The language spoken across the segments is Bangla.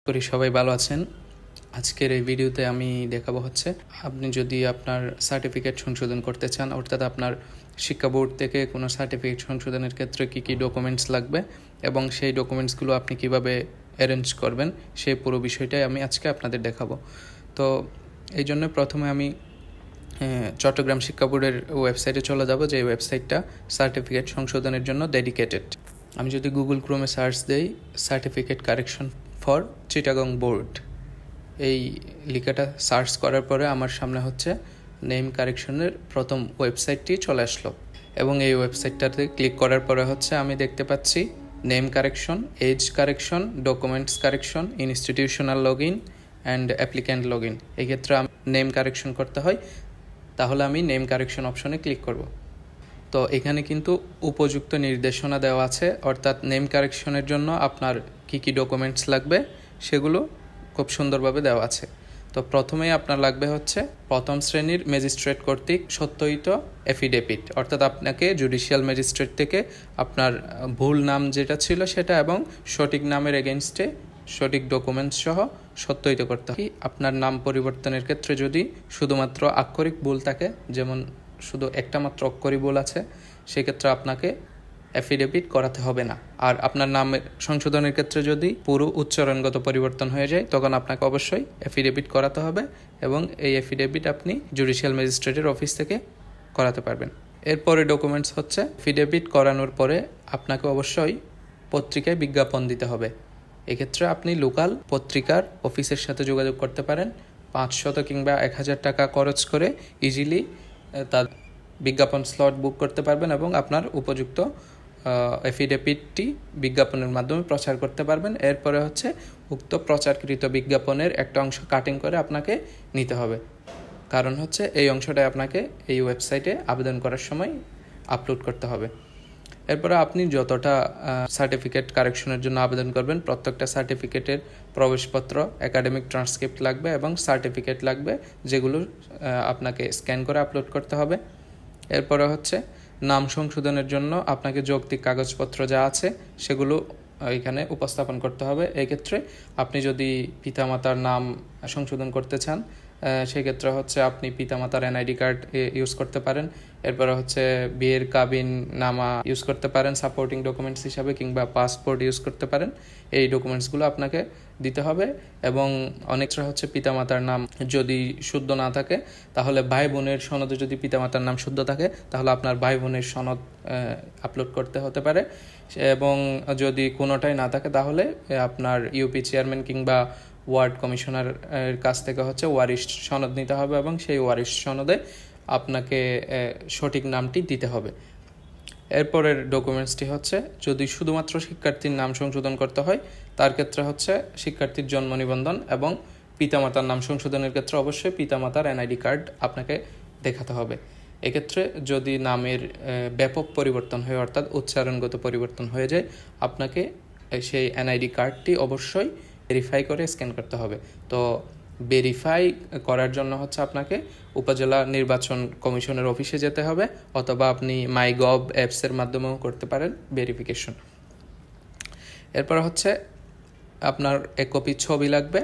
করি সবাই ভালো আছেন। আজকের এই ভিডিওতে আমি দেখাবো হচ্ছে আপনি যদি আপনার সার্টিফিকেট সংশোধন করতে চান, অর্থাৎ আপনার শিক্ষা বোর্ড থেকে কোনো সার্টিফিকেট সংশোধনের ক্ষেত্রে কী কী ডকুমেন্টস লাগবে এবং সেই ডকুমেন্টসগুলো আপনি কিভাবে অ্যারেঞ্জ করবেন, সেই পুরো বিষয়টাই আমি আজকে আপনাদের দেখাবো। তো এই জন্য প্রথমে আমি চট্টগ্রাম শিক্ষা বোর্ডের ওয়েবসাইটে চলে যাব, যে ওয়েবসাইটটা সার্টিফিকেট সংশোধনের জন্য ডেডিকেটেড। আমি যদি গুগল ক্রোমে সার্চ দেই certificate correction for Chittagong board, এই লেখাটা সার্চ করার পরে আমার সামনে হচ্ছে নেম কারেকশনের প্রথম ওয়েবসাইটটি চলে আসলো এবং এই ওয়েবসাইটটাতে ক্লিক করার পরে হচ্ছে আমি দেখতে পাচ্ছি name correction, age correction, documents correction, institutional log in and applicant log in. এক্ষেত্রে আমি নেম কারেকশন করতে হয়, তাহলে আমি নেম কারেকশন অপশনে ক্লিক করব। তো এখানে কিন্তু উপযুক্ত নির্দেশনা দেওয়া আছে, অর্থাৎ নেম কারেকশনের জন্য আপনার কি কি ডকুমেন্টস লাগবে সেগুলো খুব সুন্দরভাবে দেওয়া আছে। তো প্রথমেই আপনার লাগবে হচ্ছে প্রথম শ্রেণীর ম্যাজিস্ট্রেট কর্তৃক সত্যায়িত এফিডেভিট, অর্থাৎ আপনাকে জুডিশিয়াল ম্যাজিস্ট্রেট থেকে আপনার ভুল নাম যেটা ছিল সেটা এবং সঠিক নামের এগেনস্টে সঠিক ডকুমেন্টস সহ সত্যায়িত করতে হবে। আপনার নাম পরিবর্তনের ক্ষেত্রে যদি শুধুমাত্র আক্ষরিক ভুল থাকে, যেমন শুধু একটা মাত্র অক্ষরই ভুল আছে, সেক্ষেত্রে আপনাকে অ্যাফিডেভিট করাতে হবে না। আর আপনার নামের সংশোধনের ক্ষেত্রে যদি পুরো উচ্চারণগত পরিবর্তন হয়ে যায়, তখন আপনাকে অবশ্যই অ্যাফিডেভিট করাতে হবে এবং এই অ্যাফিডেভিট আপনি জুডিশিয়াল ম্যাজিস্ট্রেটের অফিস থেকে করাতে পারবেন। এরপরে ডকুমেন্টস হচ্ছে অ্যাফিডেভিট করানোর পরে আপনাকে অবশ্যই পত্রিকায় বিজ্ঞাপন দিতে হবে। এক্ষেত্রে আপনি লোকাল পত্রিকার অফিসের সাথে যোগাযোগ করতে পারেন। 500 কিংবা 1000 টাকা খরচ করে ইজিলি তার বিজ্ঞাপন স্লট বুক করতে পারবেন এবং আপনার উপযুক্ত এফিডেভিটটি বিজ্ঞাপনের মাধ্যমে প্রচার করতে পারবেন। এরপরে হচ্ছে উক্ত প্রচারকৃত বিজ্ঞাপনের একটা অংশ কাটিং করে আপনাকে নিতে হবে, কারণ হচ্ছে এই অংশটাই আপনাকে এই ওয়েবসাইটে আবেদন করার সময় আপলোড করতে হবে। এরপরে আপনি যতটা সার্টিফিকেট কারেকশনের জন্য আবেদন করবেন, প্রত্যেকটা সার্টিফিকেটের প্রবেশপত্র, একাডেমিক ট্রান্সক্রিপ্ট লাগবে এবং সার্টিফিকেট লাগবে, যেগুলো আপনাকে স্ক্যান করে আপলোড করতে হবে। এরপরে হচ্ছে নাম সংশোধনের জন্য আপনাকে যৌক্তিক কাগজপত্র যা আছে সেগুলো এখানে উপস্থাপন করতে হবে। এক্ষেত্রে আপনি যদি পিতামাতার নাম সংশোধন করতে চান, সেক্ষেত্রে হচ্ছে আপনি পিতামাতার এনআইডি কার্ড ইউজ করতে পারেন। এরপরে হচ্ছে বিয়ের কাবিন নামা ইউজ করতে পারেন সাপোর্টিং ডকুমেন্টস হিসাবে, কিংবা পাসপোর্ট ইউজ করতে পারেন। এই ডকুমেন্টসগুলো আপনাকে দিতে হবে এবং অনেকটা হচ্ছে পিতামাতার নাম যদি শুদ্ধ না থাকে, তাহলে ভাই বোনের সনদে যদি পিতামাতার নাম শুদ্ধ থাকে, তাহলে আপনার ভাই বোনের সনদ আপলোড করতে হতে পারে। এবং যদি কোনোটাই না থাকে, তাহলে আপনার ইউপি চেয়ারম্যান কিংবা ওয়ার্ড কমিশনার কাছ থেকে হচ্ছে ওয়ারিশ সনদ নিতে হবে এবং সেই ওয়ারিশ সনদে আপনাকে সঠিক নামটি দিতে হবে। এরপরের ডকুমেন্টসটি হচ্ছে যদি শুধুমাত্র শিক্ষার্থীর নাম সংশোধন করতে হয়, তার ক্ষেত্রে হচ্ছে শিক্ষার্থীর জন্ম নিবন্ধন এবং পিতামাতার নাম সংশোধনের ক্ষেত্রে অবশ্যই পিতামাতার এনআইডি কার্ড আপনাকে দেখাতে হবে। এক্ষেত্রে যদি নামের ব্যাপক পরিবর্তন হয়, অর্থাৎ উচ্চারণগত পরিবর্তন হয়ে যায়, আপনাকে সেই এনআইডি কার্ডটি অবশ্যই ভেরিফাই করে স্ক্যান করতে হবে। তো ভেরিফাই করার জন্য হচ্ছে আপনাকে উপজেলা নির্বাচন কমিশনের অফিসে যেতে হবে, অথবা আপনি মাইগভ অ্যাপসের মাধ্যমেও করতে পারেন ভেরিফিকেশন। এরপর হচ্ছে আপনার এক কপি ছবি লাগবে।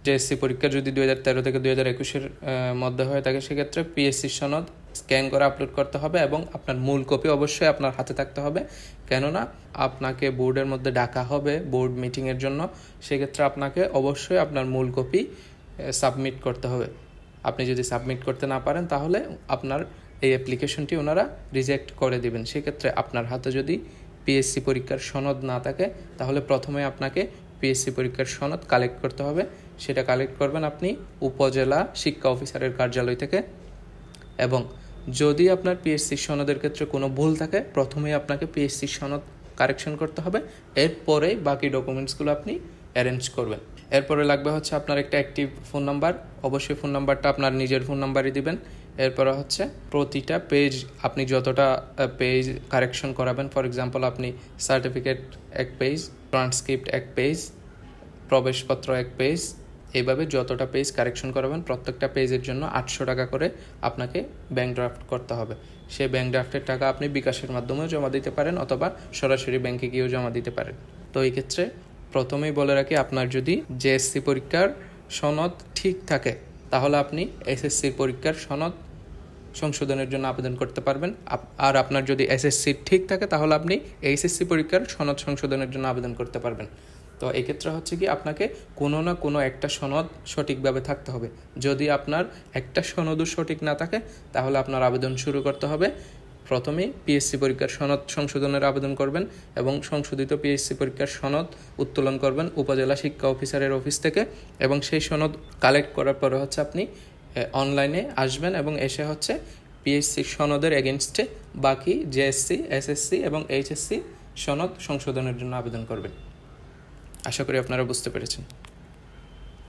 জেএসসি পরীক্ষা যদি 2013 থেকে 2021-এর মধ্যে হয়ে থাকে, সেক্ষেত্রে পিএসসি সনদ স্ক্যান করে আপলোড করতে হবে এবং আপনার মূল কপি অবশ্যই আপনার হাতে থাকতে হবে, কেননা আপনাকে বোর্ডের মধ্যে ডাকা হবে বোর্ড মিটিংয়ের জন্য। সেক্ষেত্রে আপনাকে অবশ্যই আপনার মূল কপি সাবমিট করতে হবে। আপনি যদি সাবমিট করতে না পারেন, তাহলে আপনার এই অ্যাপ্লিকেশনটি ওনারা রিজেক্ট করে দিবেন। সেক্ষেত্রে আপনার হাতে যদি পিএসসি পরীক্ষার সনদ না থাকে, তাহলে প্রথমে আপনাকে পিএসসি পরীক্ষার সনদ কালেক্ট করতে হবে। সেটা কালেক্ট করবেন আপনি উপজেলা শিক্ষা অফিসারের কার্যালয় থেকে। এবং যদি আপনার পিএসসি সনদের ক্ষেত্রে কোনো ভুল থাকে, প্রথমেই আপনাকে পিএসসি সনদ কারেকশন করতে হবে, এরপরে বাকি ডকুমেন্টসগুলো আপনি অ্যারেঞ্জ করবেন। এরপরে লাগবে হচ্ছে আপনার একটা অ্যাক্টিভ ফোন নাম্বার, অবশ্যই ফোন নাম্বারটা আপনার নিজের ফোন নাম্বারই দিবেন। এরপরে হচ্ছে প্রতিটা পেজ আপনি যতটা পেজ কারেকশন করাবেন, ফর এক্সাম্পল আপনি সার্টিফিকেট এক পেজ, ট্রান্সক্রিপ্ট এক পেজ, প্রবেশপত্র এক পেজ, এইভাবে যতটা পেজ কারেকশন করাবেন প্রত্যেকটা পেজের জন্য 800 টাকা করে আপনাকে ব্যাংক ড্রাফট করতে হবে। সেই ব্যাংক ড্রাফটের টাকা আপনি বিকাশের মাধ্যমেও জমা দিতে পারেন অথবা সরাসরি ব্যাংকে গিয়েও জমা দিতে পারেন। তো এই ক্ষেত্রে প্রথমেই বলে রাখি, আপনার যদি জেএসসি পরীক্ষার সনদ ঠিক থাকে তাহলে আপনি এসএসসির পরীক্ষার সনদ সংশোধনের জন্য আবেদন করতে পারবেন। আর আপনার যদি এসএসসি ঠিক থাকে তাহলে আপনি এইচএসসি পরীক্ষার সনদ সংশোধনের জন্য আবেদন করতে পারবেন। তো এক্ষেত্রে হচ্ছে কি, আপনাকে কোনো না কোনো একটা সনদ সঠিকভাবে থাকতে হবে। যদি আপনার একটা সনদও সঠিক না থাকে তাহলে আপনার আবেদন শুরু করতে হবে। প্রথমেই পিএসসি পরীক্ষার সনদ সংশোধনের আবেদন করবেন এবং সংশোধিত পিএসসি পরীক্ষার সনদ উত্তোলন করবেন উপজেলা শিক্ষা অফিসারের অফিস থেকে, এবং সেই সনদ কালেক্ট করার পরে হচ্ছে আপনি অনলাইনে আসবেন এবং এসে হচ্ছে পিএসসি সনদের এগেনস্টে বাকি জেএসসি, এসএসসি এবং এইচএসসি সনদ সংশোধনের জন্য আবেদন করবেন। আশা করি আপনারা বুঝতে পেরেছেন।